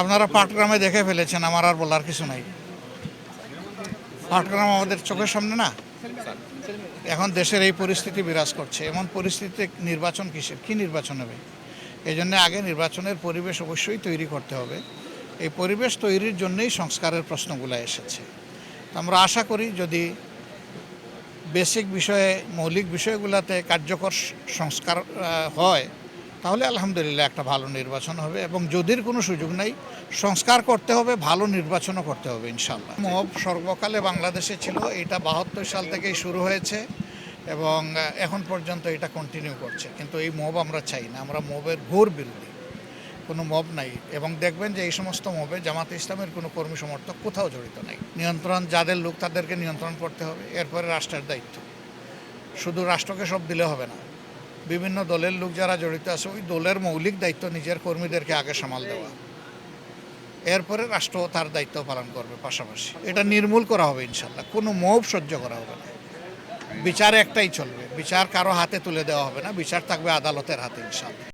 আপনারা পাটগ্রামে দেখে ফেলেছেন, আমার আর বলার কিছু নাই। পাটগ্রাম আমাদের চোখের সামনে না। এখন দেশের এই পরিস্থিতি বিরাজ করছে, এমন পরিস্থিতিতে নির্বাচন কিসের, কী নির্বাচন হবে? এই জন্য আগে নির্বাচনের পরিবেশ অবশ্যই তৈরি করতে হবে। এই পরিবেশ তৈরির জন্যই সংস্কারের প্রশ্নগুলো এসেছে। আমরা আশা করি যদি বেসিক বিষয়ে, মৌলিক বিষয়গুলোতে কার্যকর সংস্কার হয়, তাহলে আলহামদুলিল্লাহ একটা ভালো নির্বাচন হবে। এবং যদির কোনো সুযোগ নাই, সংস্কার করতে হবে, ভালো নির্বাচনও করতে হবে ইনশাল্লাহ। মব সর্বকালে বাংলাদেশে ছিল, এটা 72 সাল থেকেই শুরু হয়েছে এবং এখন পর্যন্ত এটা কন্টিনিউ করছে। কিন্তু এই মব আমরা চাই না, আমরা মবের ঘোর বিরোধী। কোনো মব নাই, এবং দেখবেন যে এই সমস্ত মবে জামাতে ইসলামের কোনো কর্মী সমর্থক কোথাও জড়িত নাই। নিয়ন্ত্রণ যাদের লোক তাদেরকে নিয়ন্ত্রণ করতে হবে, এরপরে রাষ্ট্রের দায়িত্ব। শুধু রাষ্ট্রকে সব দিলে হবে না, বিভিন্ন দলের লোক যারা জড়িত আছে ওই দলের মৌলিক দায়িত্ব নিজের কর্মীদেরকে আগে সামাল দেওয়া, এরপরে রাষ্ট্র তার দায়িত্ব পালন করবে। পাশাপাশি এটা নির্মূল করা হবে ইনশাল্লাহ। কোনো মব সহ্য করা হবে না। বিচার একটাই চলবে, বিচার কারো হাতে তুলে দেওয়া হবে না, বিচার থাকবে আদালতের হাতে ইনশাল্লাহ।